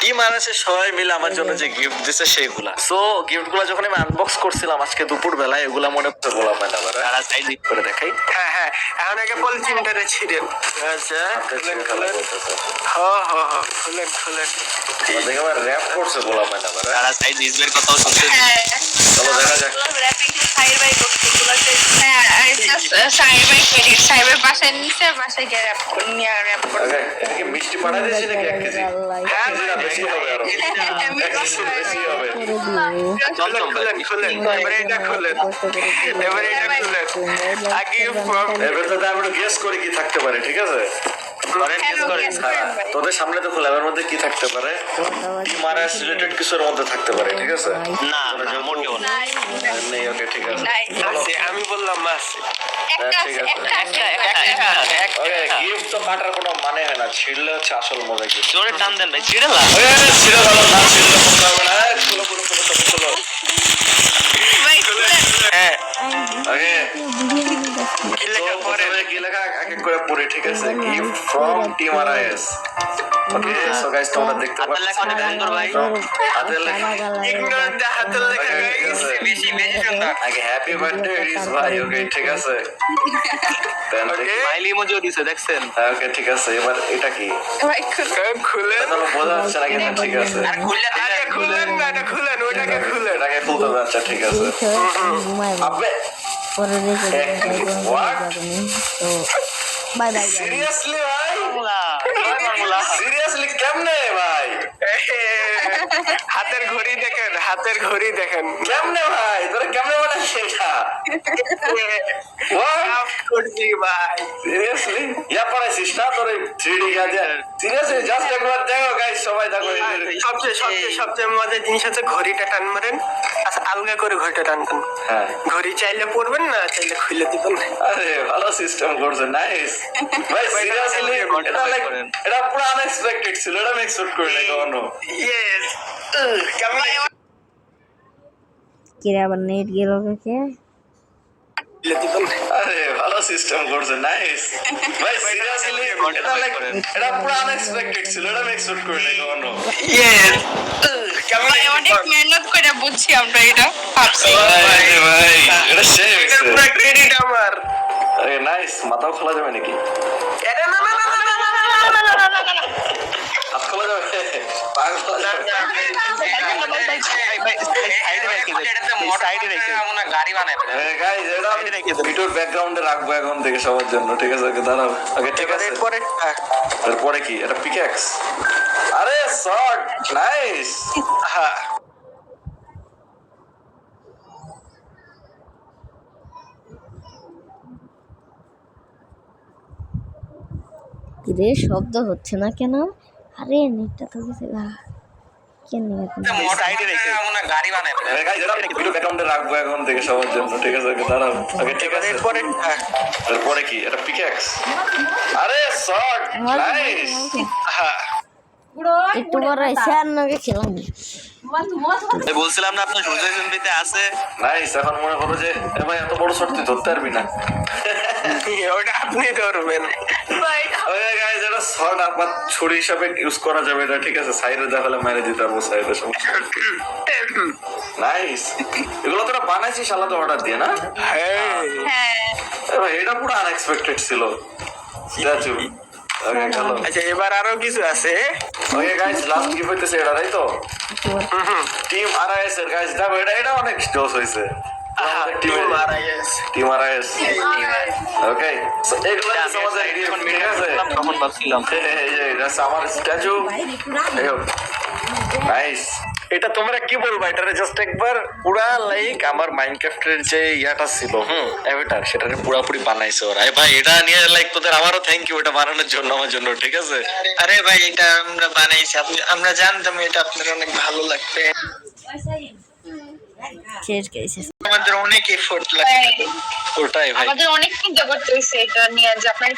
Team আনাসে সবাই মিলে আমার জন্য যে গিফট দিছে সেইগুলা। সো গিফটগুলো যখন আমি আনবক্স করছিলাম আজকে দুপুর বেলায়, এগুলা মনে হচ্ছে গোলাপ হয় না, তারা সাইজ করে দেখাই। হ্যাঁ হ্যাঁ, এখন আগে পলিথিনটা ছিঁড়েন। আচ্ছা খুলেন খুলেন, হ্যাঁ হ্যাঁ হ্যাঁ, খুলেন খুলেন। দেখে আমার র্যাপ করছে গোলাপ হয় না, তারা সাইজ ইজবের কথাও শুনতে। চলো দেখা যাক। সাইবার বাসায় নিচে বাসায় গিয়ে র্যাপ নিয়ে র্যাপ করে। এটা কি মিষ্টি পাড়া দিয়েছি নাকি 1 কেজি? হ্যাঁ কেজিটা বেশি হবে আরো। 1 কেজি বেশি হবে। খুলেন খুলেন খুলেন, এবারে এটা খুলেন, এবারে এটা খুলেন। আগে এবার তো আমরা গেস করি কি থাকতে পারে, ঠিক আছে? তোদের সামনে তো খোলা, এর মধ্যে কি থাকতে পারে? টিমারাস রিলেটেড কিছুর মধ্যে থাকতে পারে, ঠিক আছে? না না মোটেও না। নেই, ওকে ঠিক আছে। আছে, আমি বললাম আছে। ঠিক আছে। ওকে, গিফট তো কাটার কোনো মানে হয় না, ছিড়লে হচ্ছে আসল মজা। গিফট জোরে টান দেন ভাই, ছিড়ে না। ছিড়ে ভালো না, ছিড়লে করতে হবে না। খুলো খুলো খুলো সব খুলো। হ্যাঁ ওকে, কি লেখা পরে? কি লেখা এক এক করে পড়ি, ঠিক আছে? Gift from team RIS. Okay, so guys তোমরা দেখতে হাতের পাচ্ছ লেখা অনেক সুন্দর ভাই। হাতের লেখা। ইগনোর দা হাতের লেখা গাইস, বেশি বেশি সুন্দর। আগে হ্যাপি বার্থডে রিস ভাই। ওকে ঠিক আছে, ওকে স্মাইলি ইমোজিও দিছে দেখছেন। ওকে ঠিক আছে। এবার এটা কি খুলেন, তাহলে বোঝা যাচ্ছে না, কিন্তু ঠিক আছে। আর খুললে আগে খুলেন না, এটা খুলেন, ওটাকে খুলেন। এটাকে খুলতে যাচ্ছে, ঠিক আছে। আবে বাই বাই। সিরিয়াসলি ভাই, বাংলা বাংলা। সিরিয়াসলি কেমনে ভাই? হাতের ঘড়ি দেখেন, হাতের ঘড়ি দেখেন। কেমনে ভাই, তোরা কেমনে বানাচ্ছিস এটা? মাফ করছি ভাই। সিরিয়াসলি ইয়া পড়াইছিস না তোর 3D গাজে? সিরিয়াসলি জাস্ট একবার দেখো গাইস, সবাই দেখো। সবচেয়ে সবচেয়ে সবচেয়ে মজার জিনিস হচ্ছে ঘড়িটা টান মারেন, আচ্ছা আলগা করে ঘড়িটা টানবেন। হ্যাঁ, ঘড়ি চাইলে পড়বেন না, চাইলে খুলে দিবেন। আরে ভালো সিস্টেম করছে, নাইস ভাই। সিরিয়াসলি এটা লাইক এটা পুরো আনএক্সপেক্টেড ছিল, এটা আমি এক্সপেক্ট করি নাই কখনো। ইয়েস, কেমন কিরে আবার নেট গেল কে? খুলে দিবেন। আরে ভালো সিস্টেম করছে, নাইস ভাই। সিরিয়াসলি এটা লাইক এটা পুরো আনএক্সপেক্টেড ছিল, এটা আমি এক্সপেক্ট করি নাই কখনো। ইয়েস, কেমন অনেক মেহনত করে বুঝছি আমরা এটা ভাবছি। ভাই ভাই এটা সেই এটার পুরো ক্রেডিট আমার। আরে নাইস। মাথাও খোলা যাবে নাকি? এটা না না না না না না না না না। হাত খোলা যাবে? পা খোলা যাবে? গাইস এটা আমি ভিডিওর ব্যাকগ্রাউন্ডে রাখবো এখন থেকে সবার জন্য, ঠিক আছে? ওকে দাঁড়াও। ওকে ঠিক আছে। এরপরে হ্যাঁ, এরপরে কি? এটা পিক্যাক্স। আরে শট, নাইস। হ্যাঁ কিরে শব্দ হচ্ছে না কেন? আরে নেটটা তো গেছে গা। কেন গাইস এটা আমি ভিডিওর ব্যাকগ্রাউন্ডে রাখবো এখন থেকে সবার জন্য, ঠিক আছে? ওকে দাঁড়াও। ওকে ঠিক আছে। এরপরে হ্যাঁ, এরপরে কি? এটা পিক্যাক্স। আরে শট, নাইস। হ্যাঁ একটু বড় হয়েছে আর নাকি খেলাম। বলছিলাম না আপনার সূর্য এসএমপিতে আছে। নাইস। এখন মনে করো যে এ ভাই এত বড় শট তুই ধরতে পারবি না। ওটা আপনি ধরবেন। ওকে গাইস এটা শট আবার ছুরি হিসাবে ইউজ করা যাবে এটা, ঠিক আছে? সাইডে দেখালে মেরে দিতে পারবো, সাইডে সমস্যা। নাইস। এগুলো তোরা বানাইছিস আলাদা অর্ডার দিয়ে না? হ্যাঁ হ্যাঁ এ ভাই এটা পুরো আনএক্সপেক্টেড ছিল। স্ট্যাচু। ওকে চলো। আচ্ছা এবার আরো কিছু আছে। ওকে গাইস লাস্ট কি হইতেছে এটা, তাই তো? টিম আরআইএস এর গাইস দেখো, এটা অনেক জোস হইছে। Team RIS. ওকে সো এগুলো হচ্ছে আমাদের গিফট, ঠিক আছে? তখন ভাবছিলাম এই যে এটা হচ্ছে আমার স্ট্যাচু। নাইস। এটা তোমরা কি বলবা? এটা জাস্ট একবার পুরা লাইক আমার মাইনক্রাফটের যে ইয়াটা ছিল, অ্যাভাটার, সেটারে পুরোপুরি বানাইছে ওরা। ভাই এটা নিয়ে লাইক তোদের আবারও থ্যাংক ইউ এটা বানানোর জন্য আমার জন্য, ঠিক আছে? আরে ভাই এটা আমরা বানাইছি, আমরা জানতাম এটা আপনার অনেক ভালো লাগবে। শেষ গেছে। আমাদের অনেক এফোর্ট লাগে। ওটাই ভাই। আমাদের অনেক চিন্তা করতে হয়েছে এটা নিয়ে যে আপনার